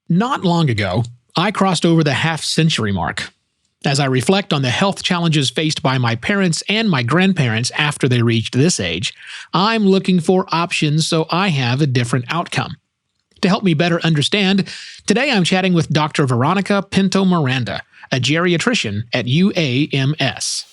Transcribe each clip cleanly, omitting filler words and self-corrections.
Not long ago, I crossed over the half-century mark. As I reflect on the health challenges faced by my parents and my grandparents after they reached this age, I'm looking for options so I have a different outcome. To help me better understand, today I'm chatting with Dr. Veronica Pinto-Miranda, a geriatrician at UAMS.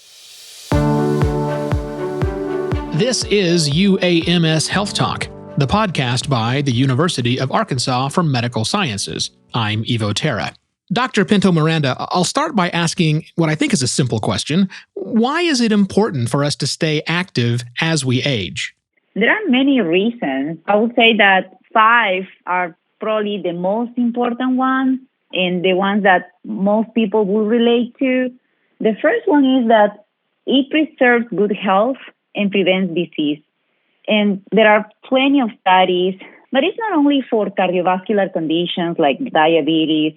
This is UAMS Health Talk, the podcast by the University of Arkansas for Medical Sciences. I'm Evo Terra. Dr. Pinto-Miranda, I'll start by asking what I think is a simple question. Why is it important for us to stay active as we age? There are many reasons. I would say that 5 are probably the most important ones and the ones that most people will relate to. The first one is that it preserves good health and prevents disease. And there are plenty of studies, but it's not only for cardiovascular conditions like diabetes,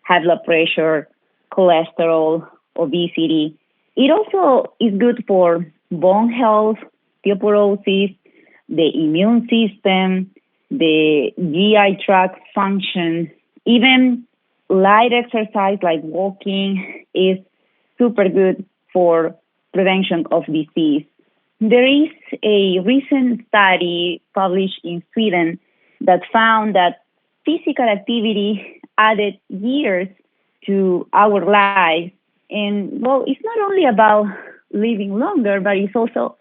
high blood pressure, cholesterol, obesity. It also is good for bone health, osteoporosis, the immune system, the GI tract function. Even light exercise like walking is super good for prevention of disease. There is a recent study published in Sweden that found that physical activity added years to our lives. And, well, it's not only about living longer, but it's also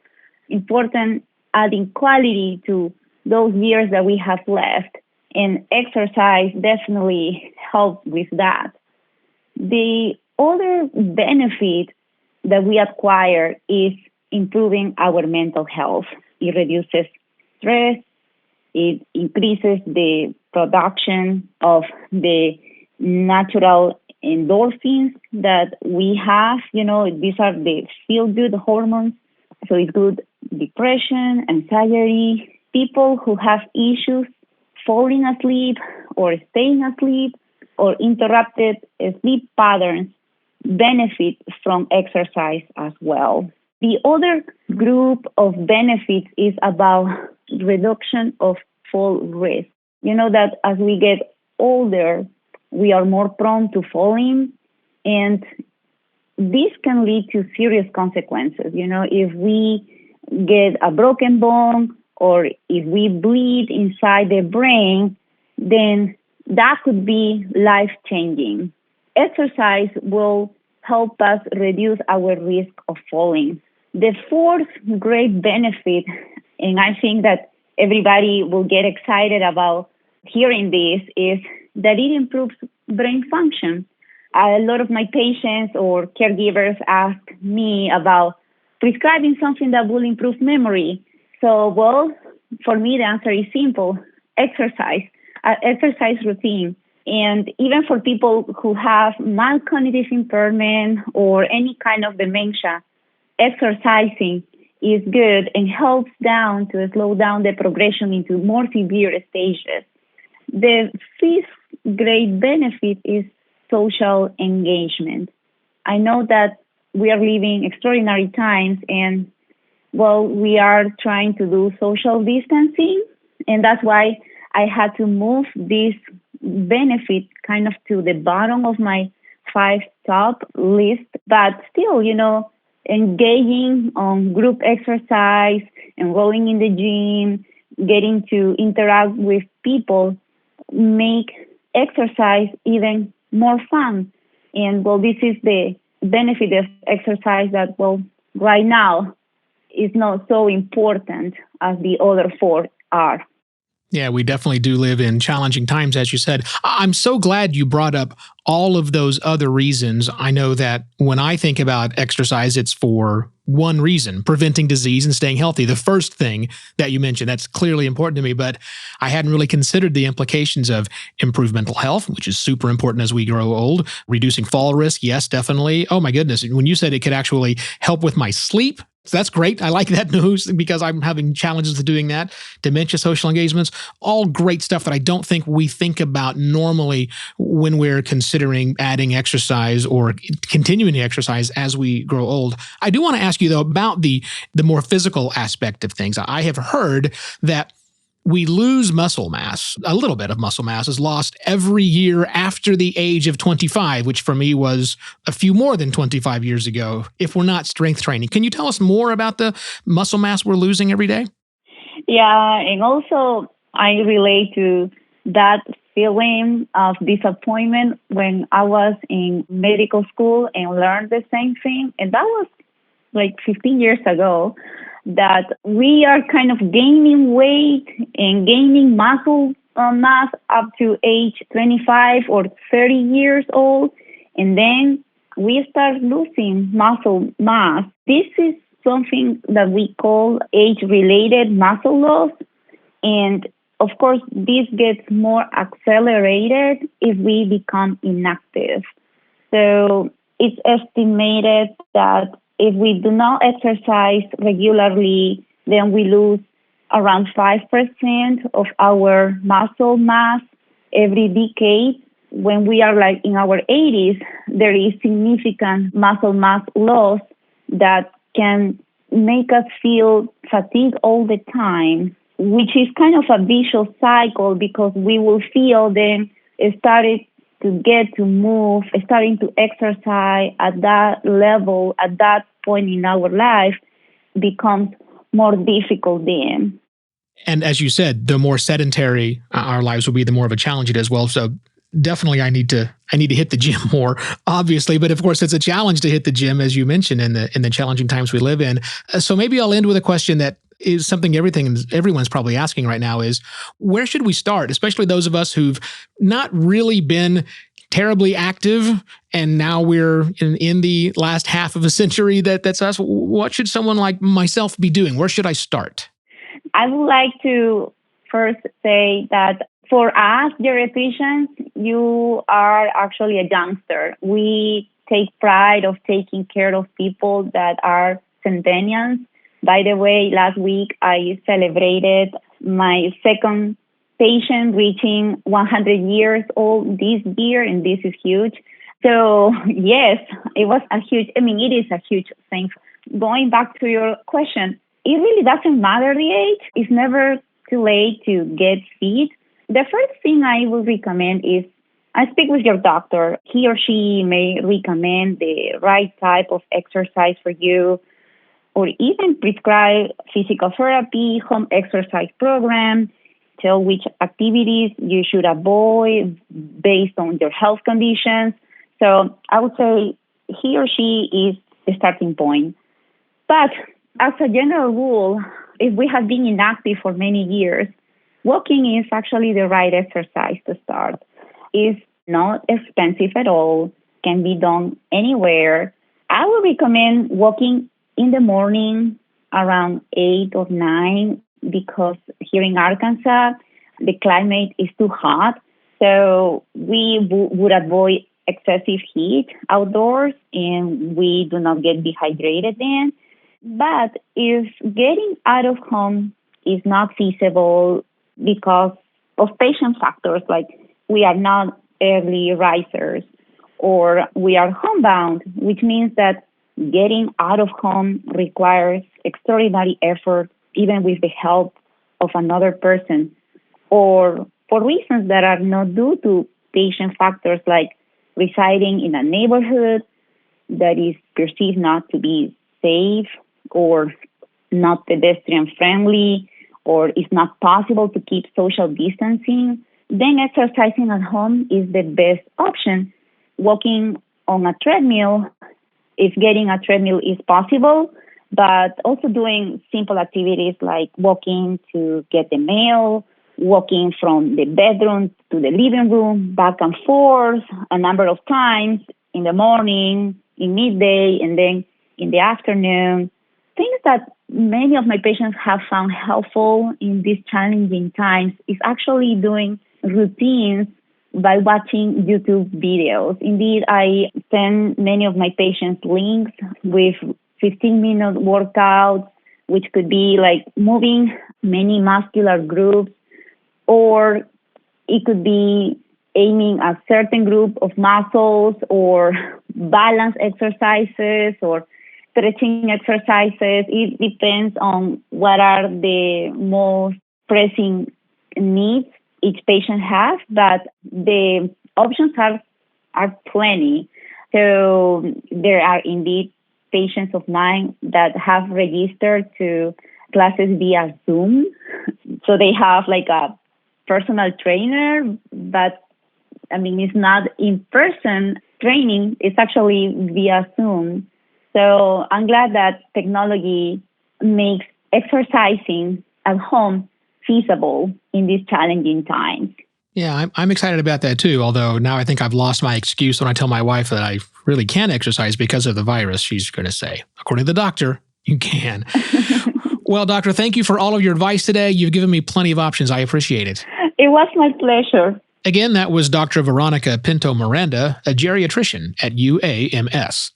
important adding quality to those years that we have left. And exercise definitely helps with that. The other benefit that we acquire is improving our mental health. It reduces stress. It increases the production of the natural endorphins that we have. You know, these are the feel-good hormones. So it's good depression, anxiety. People who have issues falling asleep or staying asleep or interrupted sleep patterns benefit from exercise as well. The other group of benefits is about reduction of fall risk. You know that as we get older, we are more prone to falling, and this can lead to serious consequences. You know, if we get a broken bone or if we bleed inside the brain, then that could be life-changing. Exercise will help us reduce our risk of falling. The fourth great benefit, and I think that everybody will get excited about hearing this, is that it improves brain function. A lot of my patients or caregivers ask me about prescribing something that will improve memory. So, well, for me, the answer is simple: exercise, exercise routine. And even for people who have mild cognitive impairment or any kind of dementia, exercising is good and helps to slow down the progression into more severe stages. The fifth great benefit is social engagement. I know that we are living extraordinary times and, well, we are trying to do social distancing, and that's why I had to move this benefit kind of to the bottom of my 5 top list. But still, you know, engaging on group exercise, enrolling in the gym, getting to interact with people make exercise even more fun. And, well, this is the benefit of exercise that, well, right now is not so important as the other 4 are. Yeah, we definitely do live in challenging times, as you said. I'm so glad you brought up all of those other reasons. I know that when I think about exercise, it's for one reason: preventing disease and staying healthy. The first thing that you mentioned, that's clearly important to me, but I hadn't really considered the implications of improved mental health, which is super important as we grow old. Reducing fall risk, yes, definitely. Oh my goodness, when you said it could actually help with my sleep, so that's great. I like that news because I'm having challenges to doing that. Dementia, social engagements, all great stuff that I don't think we think about normally when we're considering adding exercise or continuing to exercise as we grow old. I do want to ask you, though, about the more physical aspect of things. I have heard that we lose muscle mass. A little bit of muscle mass is lost every year after the age of 25, which for me was a few more than 25 years ago, if we're not strength training. Can you tell us more about the muscle mass we're losing every day? Yeah, and also I relate to that feeling of disappointment when I was in medical school and learned the same thing. And that was like 15 years ago, that we are kind of gaining weight and gaining muscle mass up to age 25 or 30 years old. And then we start losing muscle mass. This is something that we call age-related muscle loss. And of course, this gets more accelerated if we become inactive. So it's estimated that if we do not exercise regularly, then we lose around 5% of our muscle mass every decade. When we are like in our 80s, there is significant muscle mass loss that can make us feel fatigue all the time, which is kind of a vicious cycle because we will feel then started to get to move, starting to exercise at that level, at that point in our life becomes more difficult then. And as you said, the more sedentary our lives will be, the more of a challenge it is. Well, so definitely I need to hit the gym more, obviously, but of course it's a challenge to hit the gym, as you mentioned, in the challenging times we live in. So maybe I'll end with a question that is something everyone's probably asking right now is, where should we start? Especially those of us who've not really been terribly active, and now we're in the last half of a century that's us. What should someone like myself be doing? Where should I start? I would like to first say that for us, geriatricians, you are actually a youngster. We take pride of taking care of people that are centennials. By the way, last week I celebrated my second patient reaching 100 years old this year, and this is huge. So yes, it is a huge thing. Going back to your question, it really doesn't matter the age. It's never too late to get fit. The first thing I would recommend is I speak with your doctor. He or she may recommend the right type of exercise for you, or even prescribe physical therapy, home exercise program, tell which activities you should avoid based on your health conditions. So I would say he or she is the starting point. But as a general rule, if we have been inactive for many years, walking is actually the right exercise to start. It's not expensive at all, can be done anywhere. I would recommend walking in the morning around 8 or 9 because here in Arkansas, the climate is too hot. So we would avoid excessive heat outdoors and we do not get dehydrated then. But if getting out of home is not feasible because of patient factors like we are not early risers or we are homebound, which means that getting out of home requires extraordinary effort, even with the help of another person, or for reasons that are not due to patient factors like residing in a neighborhood that is perceived not to be safe or not pedestrian friendly, or it's not possible to keep social distancing, then exercising at home is the best option. Walking on a treadmill, if getting a treadmill is possible, but also doing simple activities like walking to get the mail, walking from the bedroom to the living room, back and forth a number of times in the morning, in midday, and then in the afternoon. Things that many of my patients have found helpful in these challenging times is actually doing routines by watching YouTube videos. Indeed, I send many of my patients links with 15-minute workouts, which could be like moving many muscular groups, or it could be aiming a certain group of muscles, or balance exercises, or stretching exercises. It depends on what are the most pressing needs each patient has, but the options are plenty. So there are indeed patients of mine that have registered to classes via Zoom. So they have like a personal trainer, but I mean, it's not in-person training. It's actually via Zoom. So I'm glad that technology makes exercising at home feasible in these challenging times. Yeah, I'm excited about that too. Although now I think I've lost my excuse when I tell my wife that I really can't exercise because of the virus. She's going to say, according to the doctor, you can. Well, doctor, thank you for all of your advice today. You've given me plenty of options. I appreciate it. It was my pleasure. Again, that was Dr. Veronica Pinto Miranda, a geriatrician at UAMS.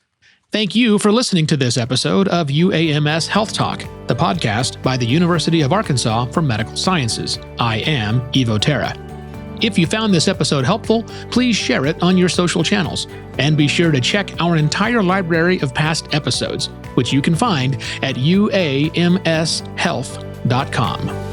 Thank you for listening to this episode of UAMS Health Talk, the podcast by the University of Arkansas for Medical Sciences. I am Evo Terra. If you found this episode helpful, please share it on your social channels. And be sure to check our entire library of past episodes, which you can find at uamshealth.com.